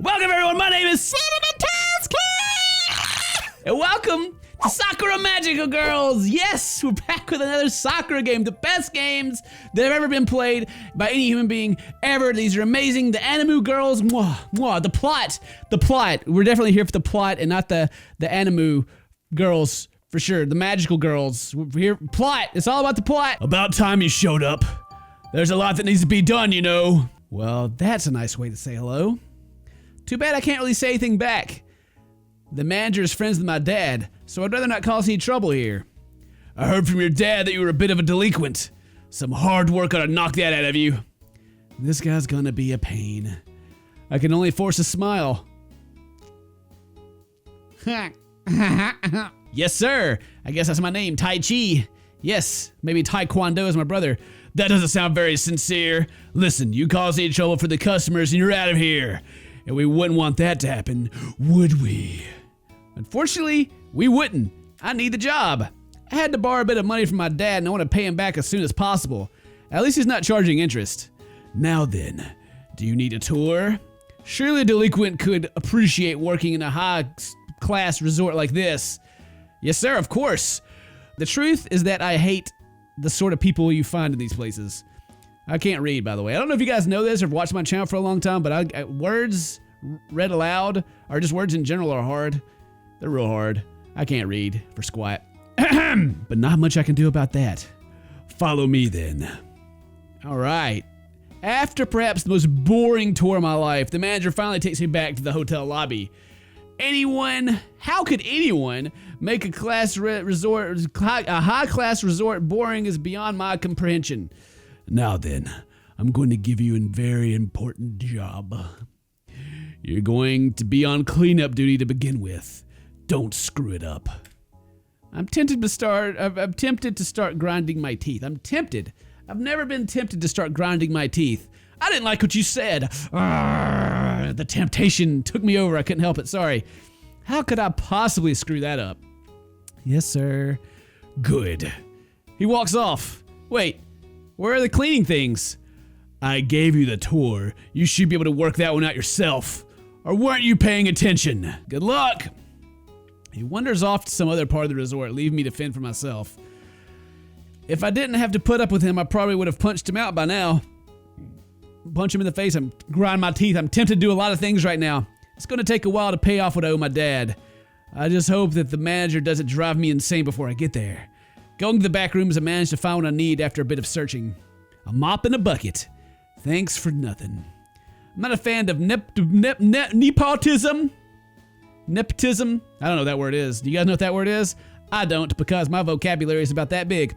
Welcome everyone, my name is CinnamonToastKen! And welcome to Sakura Magical Girls! Yes, we're back with another Sakura game, the best games that have ever been played by any human being ever. These are amazing. The anime girls, mwah, mwah. The plot. We're definitely here for the plot and not the anime girls, for sure. The magical girls. We're here, plot. It's all about the plot. About time you showed up. There's a lot that needs to be done, you know. Well, that's a nice way to say hello. Too bad I can't really say anything back. The manager is friends with my dad, so I'd rather not cause any trouble here. I heard from your dad that you were a bit of a delinquent. Some hard work ought to knock that out of you. This guy's gonna be a pain. I can only force a smile. Yes, sir. I guess that's my name, Tai Chi. Yes, maybe Taekwondo is my brother. That doesn't sound very sincere. Listen, you cause any trouble for the customers and you're out of here. And we wouldn't want that to happen, would we? Unfortunately, we wouldn't. I need the job. I had to borrow a bit of money from my dad and I want to pay him back as soon as possible. At least he's not charging interest. Now then, do you need a tour? Surely a delinquent could appreciate working in a high-class resort like this. Yes, sir, of course. The truth is that I hate the sort of people you find in these places. I can't read, by the way. I don't know if you guys know this or have watched my channel for a long time, but words read aloud, or just words in general, are hard. They're real hard. I can't read for squat. But not much I can do about that. Follow me then. All right. After perhaps the most boring tour of my life, the manager finally takes me back to the hotel lobby. How could anyone make a high-class resort boring is beyond my comprehension. Now then, I'm going to give you a very important job. You're going to be on cleanup duty to begin with. Don't screw it up. I'm tempted to start grinding my teeth. I'm tempted. I've never been tempted to start grinding my teeth. I didn't like what you said. The temptation took me over. I couldn't help it. Sorry. How could I possibly screw that up? Yes, sir. Good. He walks off. Wait. Where are the cleaning things? I gave you the tour. You should be able to work that one out yourself. Or weren't you paying attention? Good luck. He wanders off to some other part of the resort, leaving me to fend for myself. If I didn't have to put up with him, I probably would have punched him out by now. Punch him in the face, I'm grinding my teeth. I'm tempted to do a lot of things right now. It's going to take a while to pay off what I owe my dad. I just hope that the manager doesn't drive me insane before I get there. Going to the back rooms, I managed to find what I need after a bit of searching. A mop and a bucket. Thanks for nothing. I'm not a fan of nepotism. Nepotism? I don't know what that word is. Do you guys know what that word is? I don't, because my vocabulary is about that big.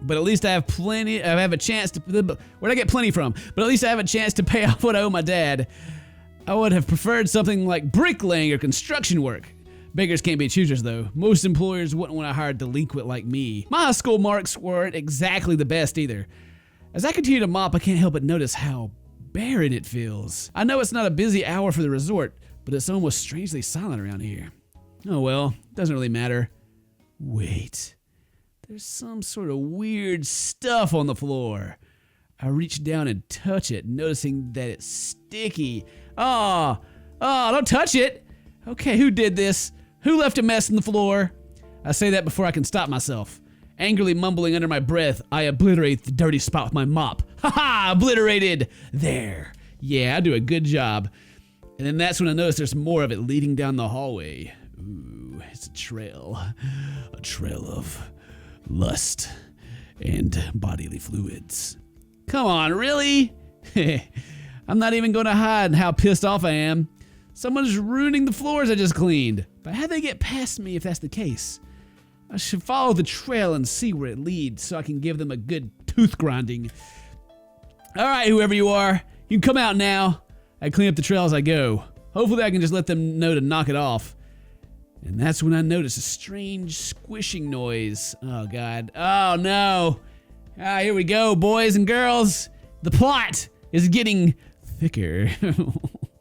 But at least I have plenty, I have a chance to, where'd I get plenty from? But at least I have a chance to pay off what I owe my dad. I would have preferred something like bricklaying or construction work. Beggars can't be choosers, though. Most employers wouldn't want to hire a delinquent like me. My high school marks weren't exactly the best either. As I continue to mop, I can't help but notice how barren it feels. I know it's not a busy hour for the resort, but it's almost strangely silent around here. Oh well, doesn't really matter. Wait, there's some sort of weird stuff on the floor. I reach down and touch it, noticing that it's sticky. Oh, don't touch it. Okay, who did this? Who left a mess on the floor? I say that before I can stop myself. Angrily mumbling under my breath, I obliterate the dirty spot with my mop. Ha-ha! Obliterated! There. Yeah, I do a good job. And then that's when I notice there's more of it leading down the hallway. Ooh, it's a trail. A trail of lust and bodily fluids. Come on, really? I'm not even gonna hide how pissed off I am. Someone's ruining the floors I just cleaned. But how'd they get past me if that's the case? I should follow the trail and see where it leads so I can give them a good tooth grinding. Alright, whoever you are, you can come out now. I clean up the trail as I go. Hopefully I can just let them know to knock it off. And that's when I notice a strange squishing noise. Oh god. Oh no. Ah, here we go, boys and girls. The plot is getting thicker.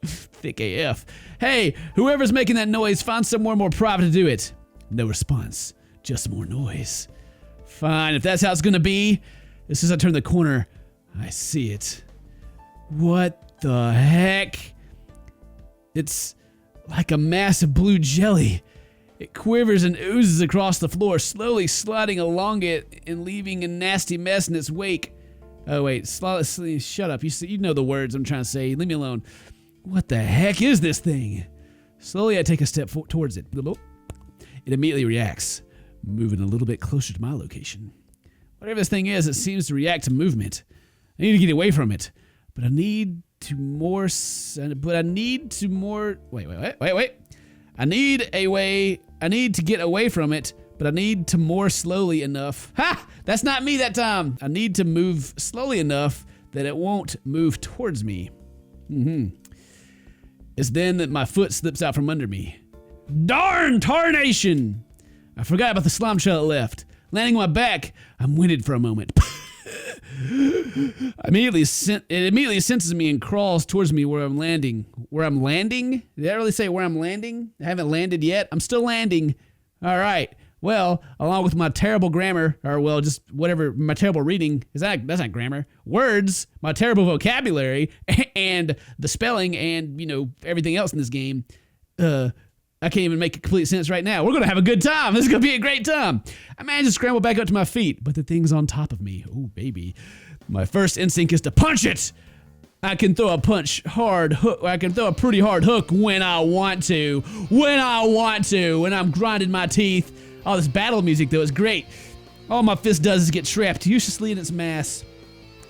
Thick AF. Hey, whoever's making that noise, find somewhere more private to do it. No response, just more noise. Fine, if that's how it's gonna be. As soon as I turn the corner, I see it. What the heck? It's like a mass of blue jelly. It quivers and oozes across the floor, slowly sliding along it and leaving a nasty mess in its wake. Oh wait, shut up. You know the words I'm trying to say. Leave me alone. What the heck is this thing? Slowly I take a step towards it. It immediately reacts, moving a little bit closer to my location. Whatever this thing is, it seems to react to movement. I need to get away from it, but I need to more. Wait. I need to get away from it, but I need to more slowly enough. Ha! That's not me that time. I need to move slowly enough that it won't move towards me. It's then that my foot slips out from under me. Darn tarnation! I forgot about the slime shell it left. Landing on my back, I'm winded for a moment. It immediately senses me and crawls towards me where I'm landing. Where I'm landing? Did I really say where I'm landing? I haven't landed yet. I'm still landing. All right. Well, along with my terrible grammar, or well, just whatever, my terrible reading, that's not grammar, words, my terrible vocabulary, and the spelling, and, everything else in this game, I can't even make complete sense right now. We're going to have a good time. This is going to be a great time. I managed to scramble back up to my feet, but the thing's on top of me. Oh, baby. My first instinct is to punch it. I can throw a I can throw a pretty hard hook when I want to. When I'm grinding my teeth. Oh, this battle music, though, is great. All my fist does is get trapped uselessly in its mass.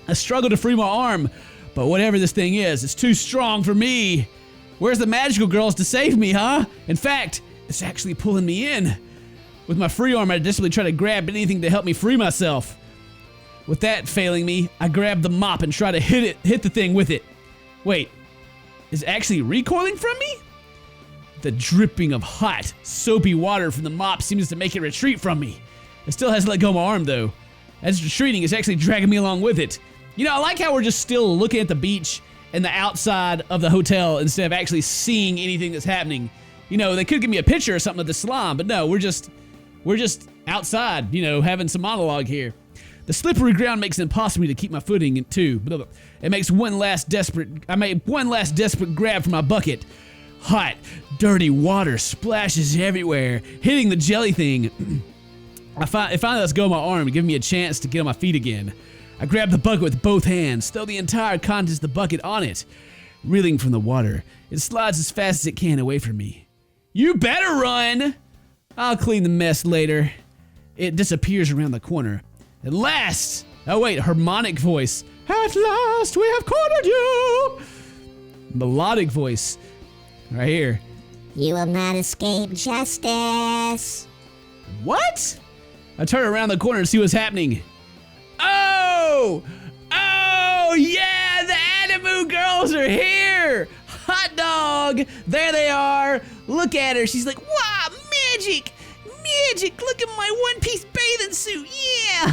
I struggle to free my arm, but whatever this thing is, it's too strong for me. Where's the magical girls to save me, huh? In fact, it's actually pulling me in. With my free arm, I desperately try to grab anything to help me free myself. With that failing me, I grab the mop and try to hit the thing with it. Wait, is it actually recoiling from me? The dripping of hot, soapy water from the mop seems to make it retreat from me. It still hasn't let go of my arm, though. As it's retreating, it's actually dragging me along with it. I like how we're just still looking at the beach and the outside of the hotel instead of actually seeing anything that's happening. They could give me a picture or something of the slime, but no, we're just outside, having some monologue here. The slippery ground makes it impossible to keep my footing too. I make one last desperate grab for my bucket. Hot, dirty water splashes everywhere, hitting the jelly thing. It finally lets go of my arm, giving me a chance to get on my feet again. I grab the bucket with both hands, throw the entire contents of the bucket on it. Reeling from the water, it slides as fast as it can away from me. You better run! I'll clean the mess later. It disappears around the corner. At last! Oh wait, harmonic voice. At last, we have cornered you! Melodic voice. Right here. You will not escape justice. What? I turn around the corner to see what's happening. Oh, yeah, the Animu girls are here. Hot dog, there they are. Look at her, she's like, wow, magic, look at my one-piece bathing suit, yeah.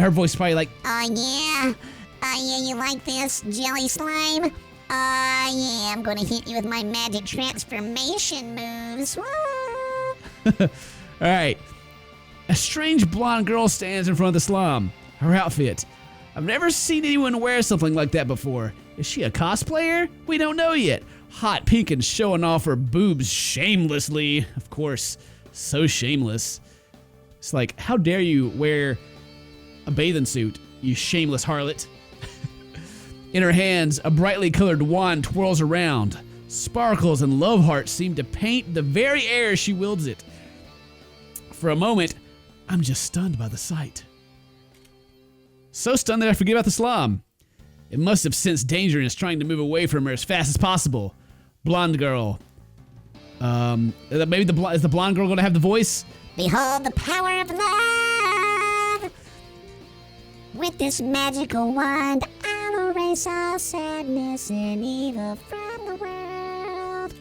Her voice is probably like, oh yeah, you like this, jelly slime? Yeah, I'm gonna hit you with my magic transformation moves. All right. A strange blonde girl stands in front of the slum. Her outfit. I've never seen anyone wear something like that before. Is she a cosplayer? We don't know yet. Hot pink and showing off her boobs shamelessly. Of course, so shameless. It's like, how dare you wear a bathing suit, you shameless harlot. In her hands, a brightly colored wand twirls around. Sparkles and love hearts seem to paint the very air she wields it. For a moment, I'm just stunned by the sight. So stunned that I forget about the slime. It must have sensed danger and is trying to move away from her as fast as possible. Blonde girl. Maybe is the blonde girl going to have the voice? Behold the power of love. With this magical wand, I'll erase all sadness and evil from the world.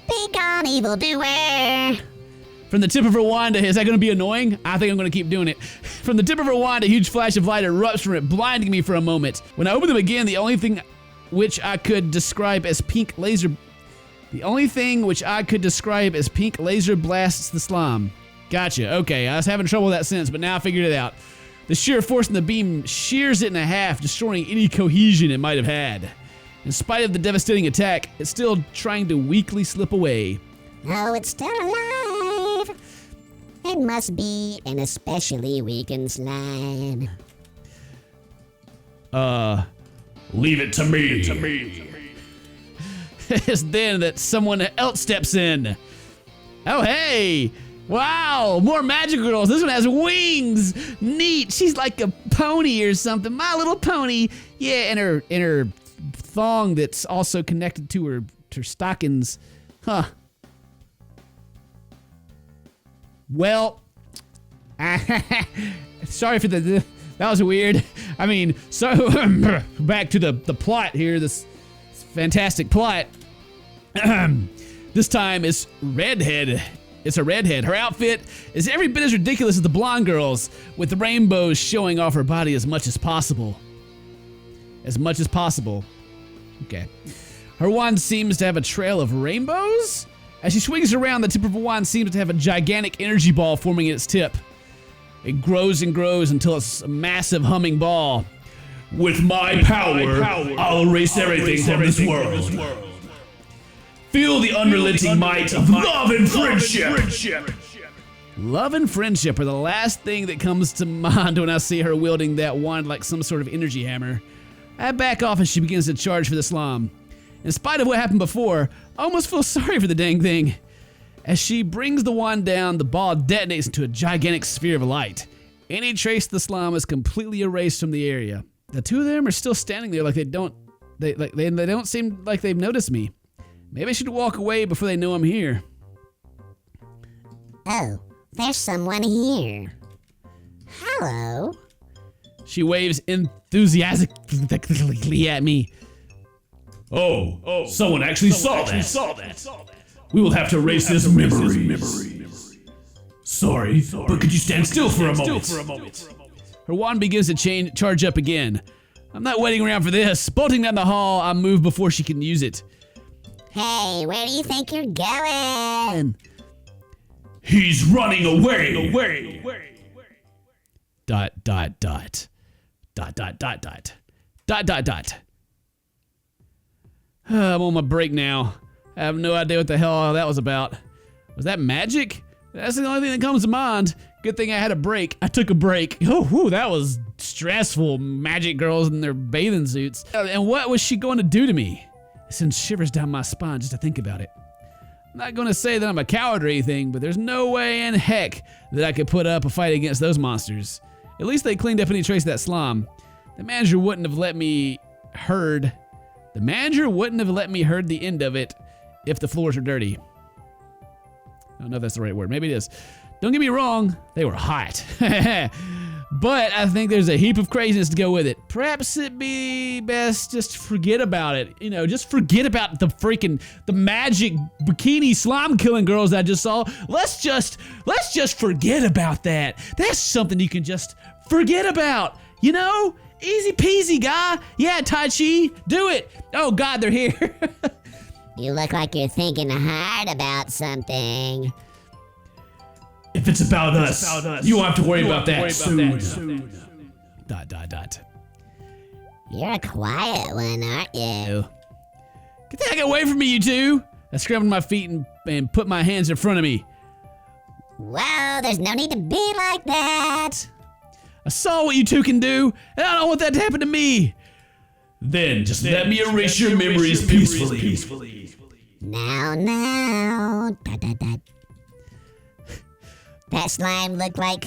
Be gone, evildoer. From the tip of her wand, is that going to be annoying? I think I'm going to keep doing it. From the tip of her wand, a huge flash of light erupts from it, blinding me for a moment. When I open them again, the only thing which I could describe as pink laser blasts the slime. Gotcha. Okay, I was having trouble with that sentence, but now I figured it out. The sheer force in the beam shears it in half, destroying any cohesion it might have had. In spite of the devastating attack, it's still trying to weakly slip away. Oh, it's still alive. It must be an especially weakened slime. Leave it to me. It's then that someone else steps in. Oh, hey! Wow, more Magical Girls. This one has wings. Neat. She's like a pony or something. My Little Pony. Yeah, and her thong that's also connected to her stockings. Huh. Well, sorry for that was weird. I mean, so back to the plot here. This fantastic plot. This time it's redhead. It's a redhead. Her outfit is every bit as ridiculous as the blonde girls, with the rainbows showing off her body as much as possible. As much as possible. Okay. Her wand seems to have a trail of rainbows. As she swings around, the tip of her wand seems to have a gigantic energy ball forming at its tip. It grows and grows until it's a massive humming ball. With my power, I'll erase everything from this world. Feel the unrelenting might of love and friendship. Love and friendship are the last thing that comes to mind when I see her wielding that wand like some sort of energy hammer. I back off as she begins to charge for the slime. In spite of what happened before, I almost feel sorry for the dang thing. As she brings the wand down, the ball detonates into a gigantic sphere of light. Any trace of the slime is completely erased from the area. The two of them are still standing there like they don't seem like they've noticed me. Maybe I should walk away before they know I'm here. Oh, there's someone here. Hello. She waves enthusiastically at me. Oh, someone actually saw that. We will have to erase this memories. Sorry, but could you stand still for a moment? Her wand begins to charge up again. I'm not waiting around for this. Bolting down the hall, I move before she can use it. Hey, where do you think you're going? He's running away. Dot. I'm on my break now. I have no idea what the hell that was about. Was that magic? That's the only thing that comes to mind. Good thing I had a break. I took a break. Oh, that was stressful. Magic girls in their bathing suits. And what was she going to do to me? It sends shivers down my spine just to think about it. I'm not going to say that I'm a coward or anything, but there's no way in heck that I could put up a fight against those monsters. At least they cleaned up any trace of that slime. The manager wouldn't have let me herd the end of it if the floors were dirty. I don't know if that's the right word. Maybe it is. Don't get me wrong, they were hot. But I think there's a heap of craziness to go with it. Perhaps it'd be best just to forget about it. You know, just forget about the magic bikini slime killing girls I just saw. Let's just forget about that. That's something you can just forget about. You know? Easy peasy, guy. Yeah, Tai Chi, do it. Oh God, they're here. You look like you're thinking hard about something. If it's about us, you won't have to worry about that soon. Dot. You're a quiet one, aren't you? Get the heck away from me, you two. I scrambled my feet and put my hands in front of me. Well, there's no need to be like that. I saw what you two can do, and I don't want that to happen to me. Then just let me erase your memories peacefully. Now. Dot. That slime looked like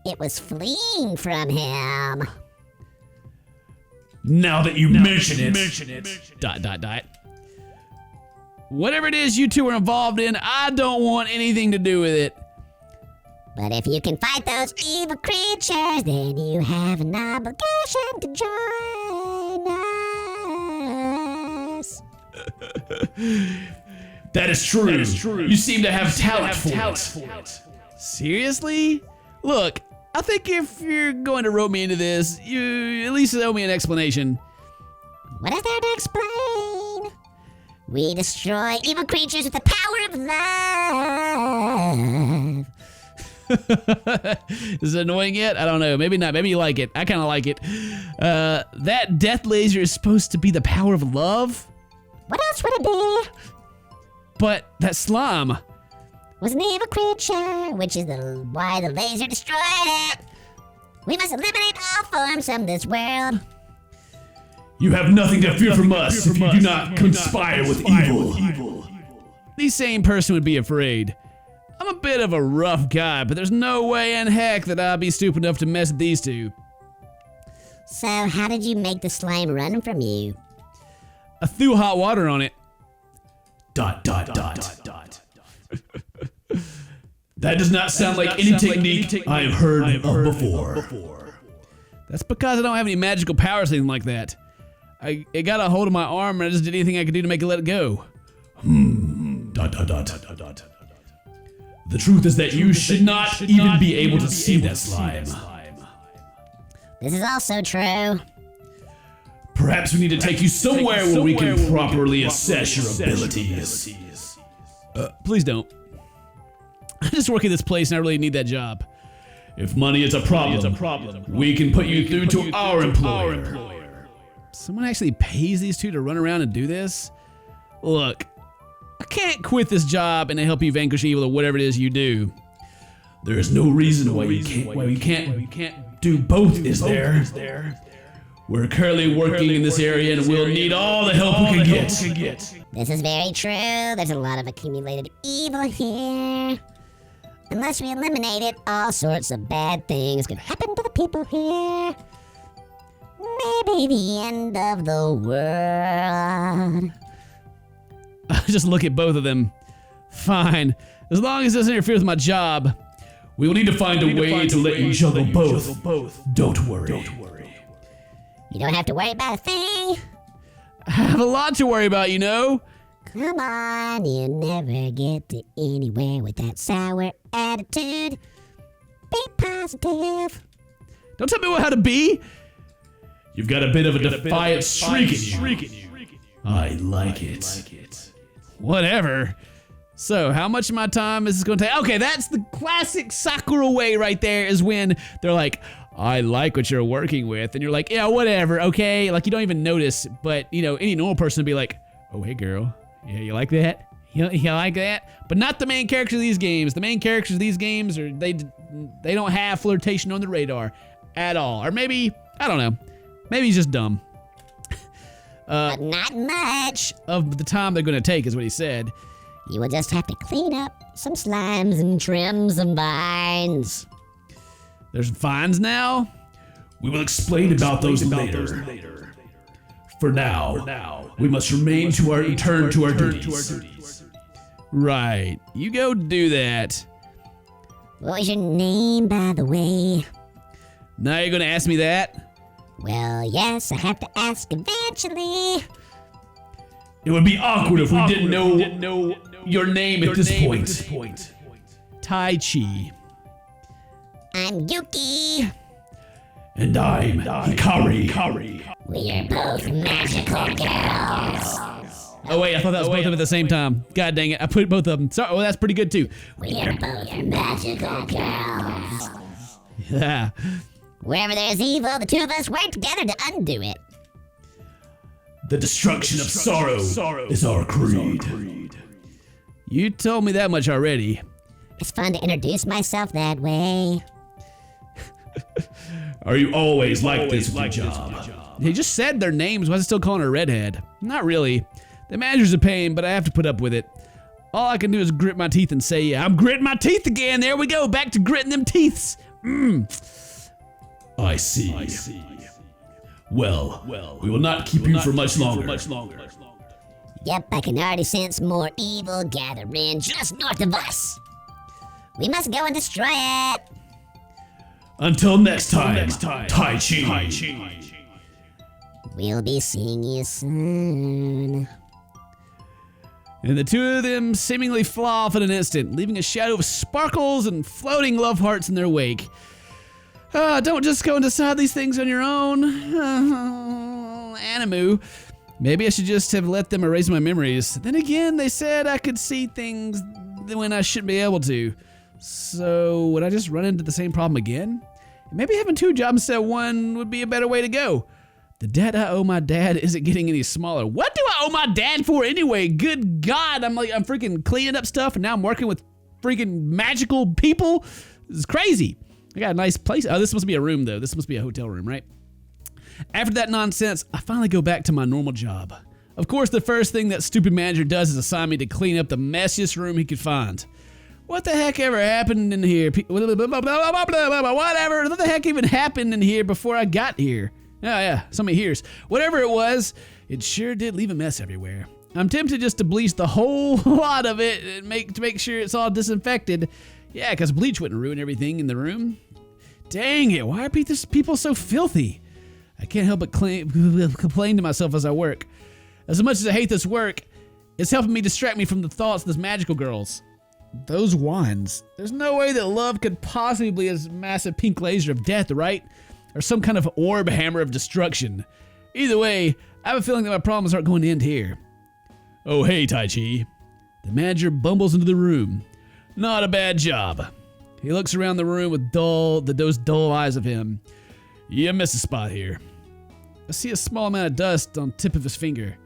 it was fleeing from him. Now that you mention it. Dot. Whatever it is you two are involved in, I don't want anything to do with it. But if you can fight those evil creatures, then you have an obligation to join us. That is true. You seem to have talent for it. Seriously? Look, I think if you're going to rope me into this, you at least owe me an explanation. What is there to explain? We destroy evil creatures with the power of love. Is it annoying yet? I don't know. Maybe not. Maybe you like it. I kind of like it. That death laser is supposed to be the power of love. What else would it be? But that slime Was an evil creature, which is why the laser destroyed it. We must eliminate all forms from this world. You have nothing to fear from us if you do not conspire with evil. The same person would be afraid. I'm a bit of a rough guy, but there's no way in heck that I'll be stupid enough to mess with these two. So how did you make the slime run from you? I threw hot water on it. ... That does not sound like any technique I have heard of before. That's because I don't have any magical powers or anything like that. It got a hold of my arm and I just did anything I could do to make it let it go. The truth is that you should not even be able to see that slime. This is also true. Perhaps we need to take you somewhere where we can properly assess your abilities. Please don't. I just work at this place and I really need that job. If money is a problem, we can put you through to our employer. Someone actually pays these two to run around and do this? Look, I can't quit this job and help you vanquish evil or whatever it is you do. There is no reason why you can't do both, is there? We're currently working in this area and we'll need all the help we can get. This is very true. There's a lot of accumulated evil here. Unless we eliminate it, all sorts of bad things could happen to the people here. Maybe the end of the world. I just look at both of them. Fine. As long as it doesn't interfere with my job. We will need to find a way to let you juggle both. Don't worry. You don't have to worry about a thing. I have a lot to worry about, you know. Come on, you never get to anywhere with that sour attitude. Be positive. Don't tell me how to be. You've got a bit of a defiant streak in you. I like it. Whatever. So, how much of my time is this going to take? Okay, that's the classic Sakura way right there, is when they're like, I like what you're working with. And you're like, yeah, whatever, okay? Like, you don't even notice. But, you know, any normal person would be like, oh, hey, girl. Yeah, you like that? You like that? But not the main characters of these games. The main characters of these games, they don't have flirtation on the radar at all. Or maybe, I don't know. Maybe he's just dumb. But not much. Of the time they're going to take is what he said. You will just have to clean up some slimes and trim some vines. There's vines now? We will explain about those later. For now, we must return to our duties. Right. You go do that. What was your name, by the way? Now you're going to ask me that? Well, yes, I have to ask eventually. It would be awkward if we didn't know your name at this point. Tai Chi. I'm Yuki. And I'm Hikari. We are both magical girls. Oh wait, I thought that was both of them at the same time. God dang it, I put both of them. Sorry, well that's pretty good too. We are both magical girls. Yeah. Wherever there's evil, the two of us work together to undo it. The destruction of sorrow is our creed. You told me that much already. It's fun to introduce myself that way. Are you always like this with your job? He just said their names. Why is he still calling her a redhead? Not really. The manager's a pain, but I have to put up with it. All I can do is grit my teeth and say, yeah, I'm gritting my teeth again. There we go. Back to gritting them teeths. I see. Well, we will not keep you for much longer. Yep, I can already sense more evil gathering just north of us. We must go and destroy it. Until next time, Tai Chi. We'll be seeing you soon. And the two of them seemingly fly off in an instant, leaving a shadow of sparkles and floating love hearts in their wake. Don't just go and decide these things on your own. Animu. Maybe I should just have let them erase my memories. Then again, they said I could see things when I shouldn't be able to. So would I just run into the same problem again? Maybe having 2 jobs instead of 1 would be a better way to go. The debt I owe my dad isn't getting any smaller. What do I owe my dad for anyway? Good God, I'm freaking cleaning up stuff and now I'm working with freaking magical people. This is crazy. I got a nice place. Oh, this must be a room though. This must be a hotel room, right? After that nonsense, I finally go back to my normal job. Of course, the first thing that stupid manager does is assign me to clean up the messiest room he could find. What the heck ever happened in here? Whatever. What the heck even happened in here before I got here? Oh yeah, somebody hears. Whatever it was, it sure did leave a mess everywhere. I'm tempted just to bleach the whole lot of it and to make sure it's all disinfected. Yeah, because bleach wouldn't ruin everything in the room. Dang it, why are people so filthy? I can't help but complain to myself as I work. As much as I hate this work, it's helping me distract me from the thoughts of those magical girls. Those wands. There's no way that love could possibly be a massive pink laser of death, right? Or some kind of orb hammer of destruction. Either way, I have a feeling that my problems aren't going to end here. Oh, hey, Tai Chi. The manager bumbles into the room. Not a bad job. He looks around the room with those dull eyes of him. You missed a spot here. I see a small amount of dust on the tip of his finger.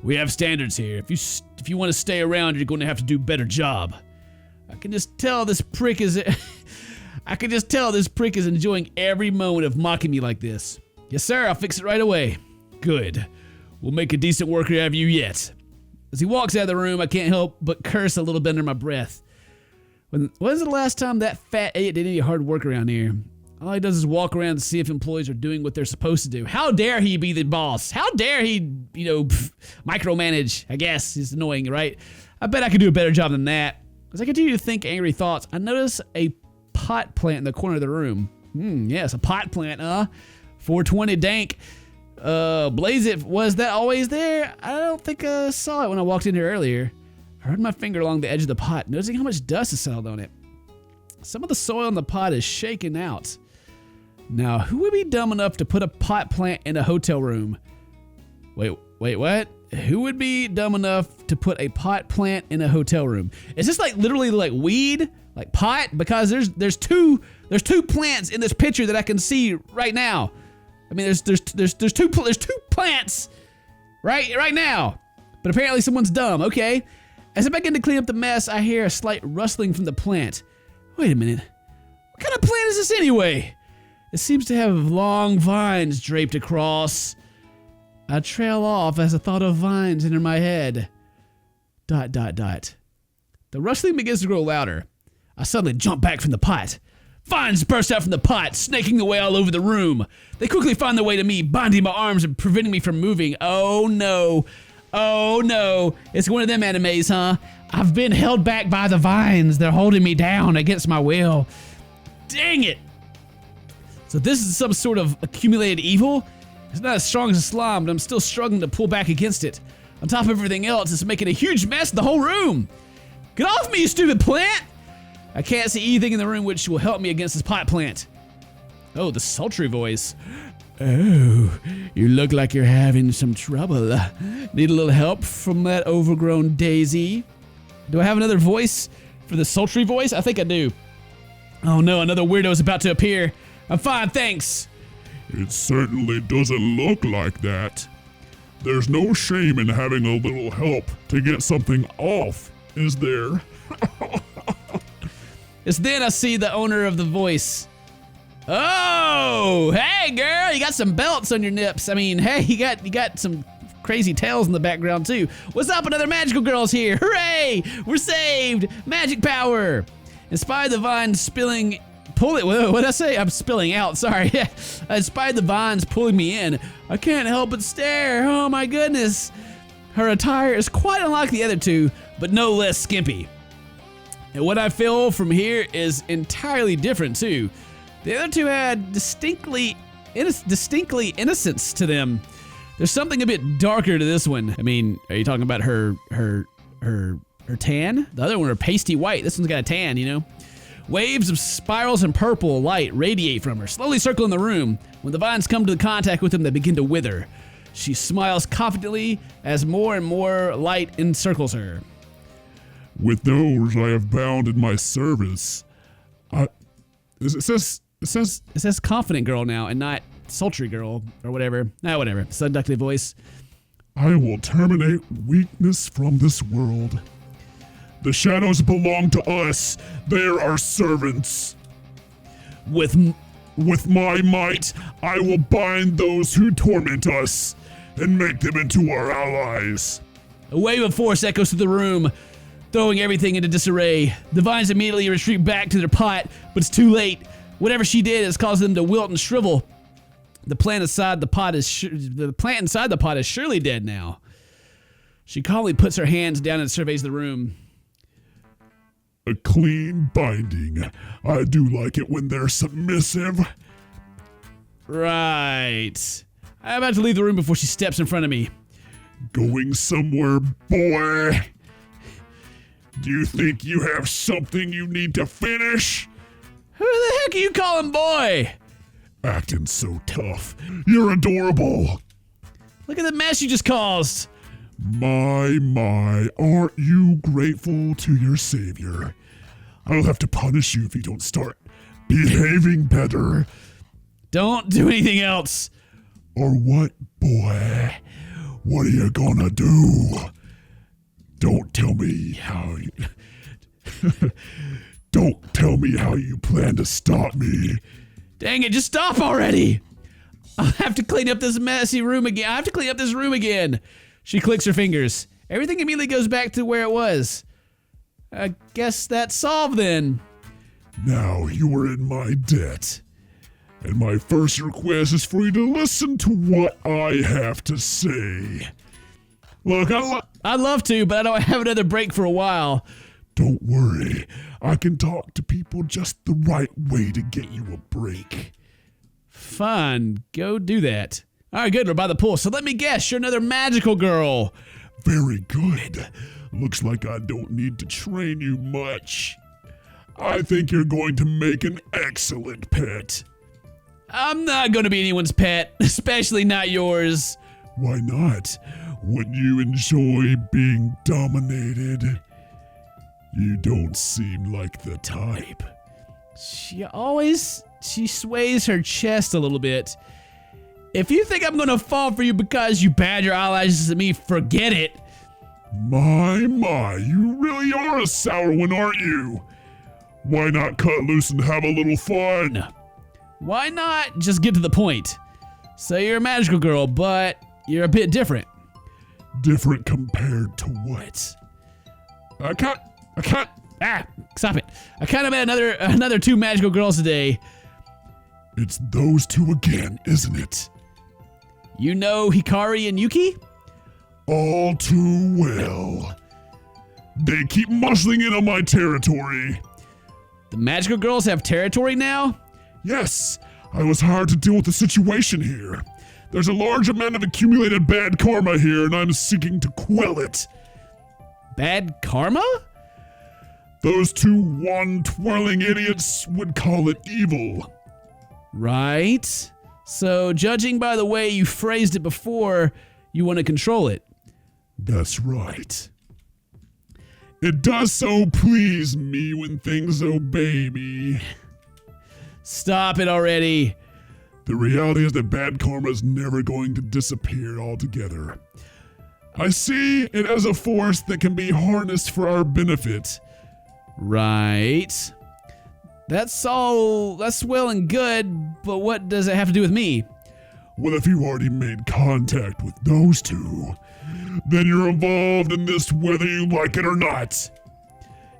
We have standards here. If you want to stay around, you're going to have to do a better job. I can just tell this prick is enjoying every moment of mocking me like this. Yes, sir, I'll fix it right away. Good. We'll make a decent worker out of you yet. As he walks out of the room, I can't help but curse a little bit under my breath. When was the last time that fat idiot did any hard work around here? All he does is walk around to see if employees are doing what they're supposed to do. How dare he be the boss? How dare he, micromanage? I guess it's annoying, right? I bet I could do a better job than that. As I continue to think angry thoughts, I notice a pot plant in the corner of the room. Yes, a pot plant, 420 dank. Blaze it, was that always there? I don't think I saw it when I walked in here earlier. I run my finger along the edge of the pot, noticing how much dust has settled on it. Some of the soil in the pot is shaken out. Now, who would be dumb enough to put a pot plant in a hotel room? Wait, what? Who would be dumb enough to put a pot plant in a hotel room? Is this like literally like weed? Like pot? Because there's two plants in this picture that I can see right now. I mean, there's two plants right now. But apparently someone's dumb. Okay. As I begin to clean up the mess, I hear a slight rustling from the plant. Wait a minute. What kind of plant is this anyway? It seems to have long vines draped across. I trail off as a thought of vines enter my head. ... The rustling begins to grow louder. I suddenly jump back from the pot. Vines burst out from the pot, snaking their way all over the room. They quickly find their way to me, binding my arms and preventing me from moving. Oh no. Oh no. It's one of them animes, huh? I've been held back by the vines. They're holding me down against my will. Dang it. So this is some sort of accumulated evil? It's not as strong as a slime, but I'm still struggling to pull back against it. On top of everything else, it's making a huge mess in the whole room. Get off me, you stupid plant! I can't see anything in the room which will help me against this pot plant. Oh, the sultry voice. Oh, you look like you're having some trouble. Need a little help from that overgrown daisy? Do I have another voice for the sultry voice? I think I do. Oh no, another weirdo is about to appear. I'm fine, thanks. It certainly doesn't look like that. There's no shame in having a little help to get something off, is there? It's then I see the owner of the voice. Oh, hey girl, you got some belts on your nips. I mean, hey, you got some crazy tails in the background too. What's up, another magical girl's here. Hooray, we're saved, magic power. In spite of the vines spilling, what did I say? I'm spilling out, sorry. In spite of the vines pulling me in, I can't help but stare. Oh my goodness. Her attire is quite unlike the other two, but no less skimpy. And what I feel from here is entirely different too. The other two had distinctly innocence to them. There's something a bit darker to this one. I mean, are you talking about her tan? The other one, her pasty white. This one's got a tan, you know? Waves of spirals and purple light radiate from her, slowly circling the room. When the vines come to contact with them, they begin to wither. She smiles confidently as more and more light encircles her. With those I have bound in my service, It says confident girl now and not sultry girl or whatever. Whatever. Seductive voice. I will terminate weakness from this world. The shadows belong to us. They are our servants. With my might, I will bind those who torment us and make them into our allies. A wave of force echoes through the room, throwing everything into disarray. The vines immediately retreat back to their pot, but it's too late. Whatever she did has caused them to wilt and shrivel. The plant inside the pot is surely dead now. She calmly puts her hands down and surveys the room. A clean binding. I do like it when they're submissive. Right. I'm about to leave the room before she steps in front of me. Going somewhere, boy? Do you think you have something you need to finish? Who the heck are you calling boy? Acting so tough. You're adorable. Look at the mess you just caused. My, aren't you grateful to your savior? I'll have to punish you if you don't start behaving better. Don't do anything else. Or what, boy? What are you gonna do? Don't tell me how you... Don't tell me how you plan to stop me. Dang it, just stop already. I'll have to clean up this messy room again. I have to clean up this room again. She clicks her fingers. Everything immediately goes back to where it was. I guess that's solved then. Now you are in my debt. And my first request is for you to listen to what I have to say. Look, I'd love to, but I don't have another break for a while. Don't worry. I can talk to people just the right way to get you a break. Fine, go do that. All right, good, we're by the pool. So let me guess, you're another magical girl. Very good. Looks like I don't need to train you much. I think you're going to make an excellent pet. I'm not going to be anyone's pet, especially not yours. Why not? Wouldn't you enjoy being dominated? You don't seem like the type. She sways her chest a little bit. If you think I'm gonna fall for you because you bad your eyelashes at me, forget it. My, you really are a sour one, aren't you? Why not cut loose and have a little fun? Why not just get to the point? So you're a magical girl, but you're a bit different. Different compared to what? I can't, stop it. I kind of met another two magical girls today. It's those two again, isn't it? You know Hikari and Yuki? All too well. They keep muscling in on my territory. The magical girls have territory now? Yes, I was hired to deal with the situation here. There's a large amount of accumulated bad karma here, and I'm seeking to quell it. Bad karma? Those two wand-twirling idiots would call it evil. Right. So, judging by the way you phrased it before, you want to control it. That's right. It does so please me when things obey me. Stop it already. The reality is that bad karma is never going to disappear altogether. I see it as a force that can be harnessed for our benefit. Right. That's well and good, but what does it have to do with me? Well, if you already made contact with those two, then you're involved in this whether you like it or not.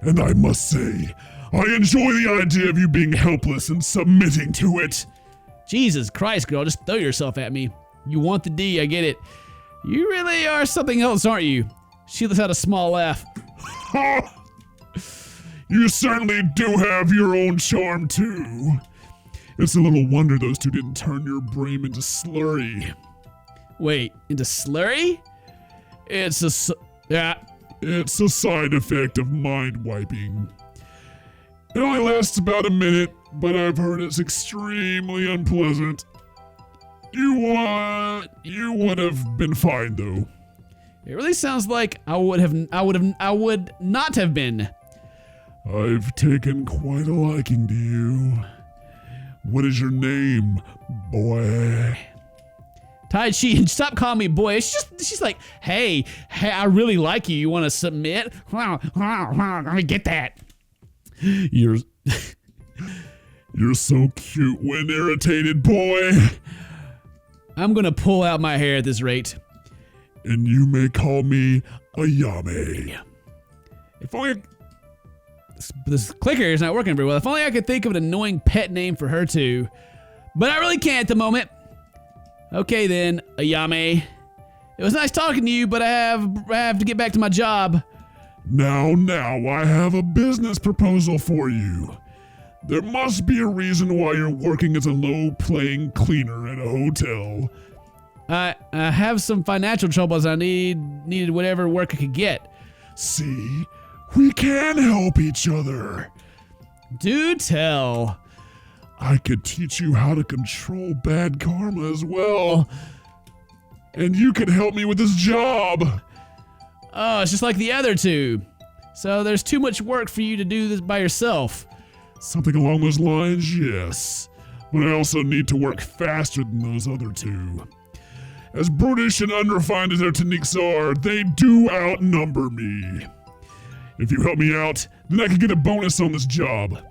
And I must say, I enjoy the idea of you being helpless and submitting to it. Jesus Christ, girl, just throw yourself at me. You want the D, I get it. You really are something else, aren't you? She lets out a small laugh. You certainly do have your own charm, too. It's a little wonder those two didn't turn your brain into slurry. Wait, into slurry? It's a side effect of mind wiping. It only lasts about a minute, but I've heard it's extremely unpleasant. You would have been fine, though. It really sounds like I would not have been. I've taken quite a liking to you. What is your name, boy? Tai Chi, stop calling me boy. She's like, hey, I really like you. You want to submit? Let me get that. You're so cute when irritated, boy. I'm gonna pull out my hair at this rate. And you may call me Ayame. If only this clicker is not working very well. If only I could think of an annoying pet name for her too. But I really can't at the moment. Okay then, Ayame. It was nice talking to you, but I have to get back to my job. Now, I have a business proposal for you. There must be a reason why you're working as a low-paying cleaner at a hotel. I have some financial troubles. I needed whatever work I could get. See? We can help each other. Do tell. I could teach you how to control bad karma as well. And you could help me with this job. Oh, it's just like the other two. So there's too much work for you to do this by yourself. Something along those lines, yes. But I also need to work faster than those other two. As brutish and unrefined as their techniques are, they do outnumber me. If you help me out, then I can get a bonus on this job.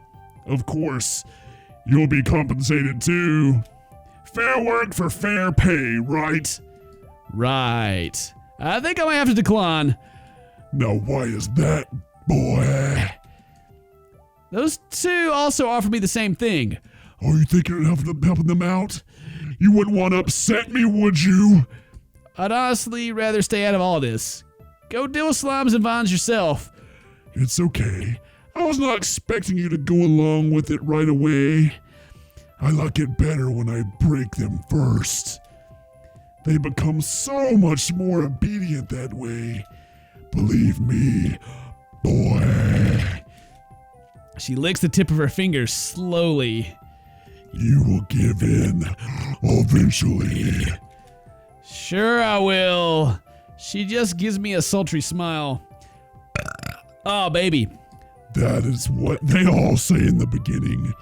Of course, you'll be compensated too. Fair work for fair pay, right? Right. I think I might have to decline. Now why is that, boy? Those two also offered me the same thing. Oh, you think you're helping them out? You wouldn't want to upset me, would you? I'd honestly rather stay out of all this. Go deal with slimes and vines yourself. It's okay. I was not expecting you to go along with it right away. I like it better when I break them first. They become so much more obedient that way. Believe me, boy. She licks the tip of her finger slowly. You will give in eventually. Sure I will. She just gives me a sultry smile. Oh, baby. That is what they all say in the beginning.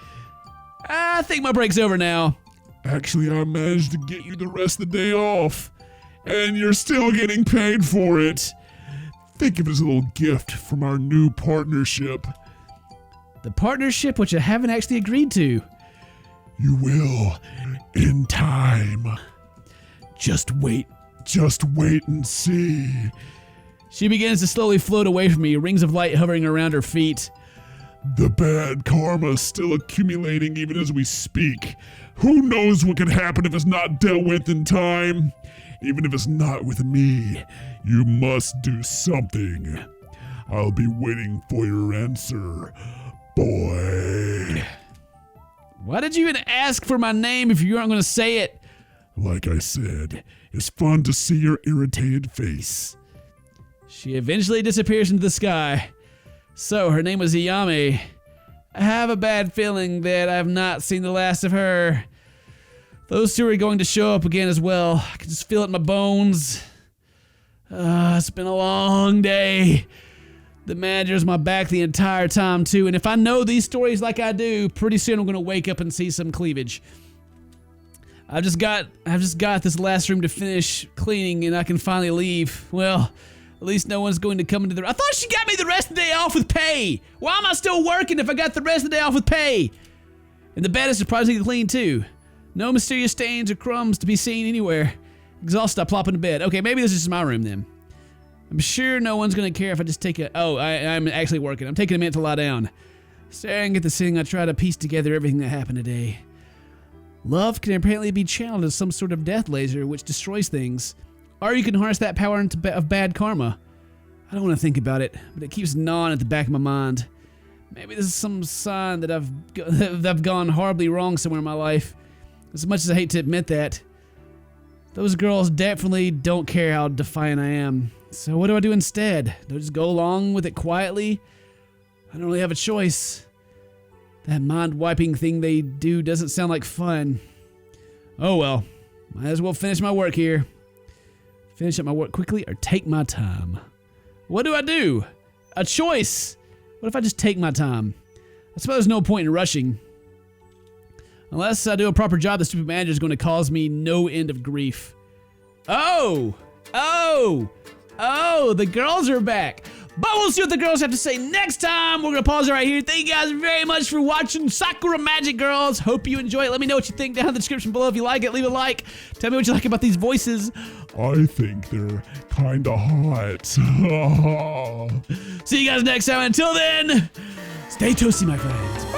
I think my break's over now. Actually, I managed to get you the rest of the day off. And you're still getting paid for it. Think of it as a little gift from our new partnership. The partnership which I haven't actually agreed to. You will, in time. Just wait and see. She begins to slowly float away from me, rings of light hovering around her feet. The bad karma is still accumulating even as we speak. Who knows what could happen if it's not dealt with in time? Even if it's not with me, you must do something. I'll be waiting for your answer, boy. Why did you even ask for my name if you aren't going to say it? Like I said, it's fun to see your irritated face. She eventually disappears into the sky. So, her name was Ayame. I have a bad feeling that I've not seen the last of her. Those two are going to show up again as well. I can just feel it in my bones. It's been a long day. The manager's my back the entire time too, and if I know these stories like I do, pretty soon I'm gonna wake up and see some cleavage. I've just got this last room to finish cleaning and I can finally leave. Well, at least no one's going to come into the... I thought she got me the rest of the day off with pay! Why am I still working if I got the rest of the day off with pay? And the bed is surprisingly clean too. No mysterious stains or crumbs to be seen anywhere. Exhausted, I plop into bed. Okay, maybe this is just my room then. I'm sure no one's gonna care if I just take a... Oh, I'm actually working. I'm taking a minute to lie down. Staring at the ceiling, I try to piece together everything that happened today. Love can apparently be channeled as some sort of death laser which destroys things. Or you can harness that power of bad karma. I don't want to think about it, but it keeps gnawing at the back of my mind. Maybe this is some sign that I've gone horribly wrong somewhere in my life. As much as I hate to admit that. Those girls definitely don't care how defiant I am. So what do I do instead? Do I just go along with it quietly? I don't really have a choice. That mind-wiping thing they do doesn't sound like fun. Oh well, might as well finish my work here. Finish up my work quickly or take my time. What do I do? A choice! What if I just take my time? I suppose there's no point in rushing. Unless I do a proper job, the stupid manager is going to cause me no end of grief. Oh, the girls are back. But we'll see what the girls have to say next time. We're going to pause it right here. Thank you guys very much for watching Sakura Magic Girls. Hope you enjoy it. Let me know what you think down in the description below. If you like it, leave a like. Tell me what you like about these voices. I think they're kinda hot. See you guys next time. Until then, stay toasty, my friends.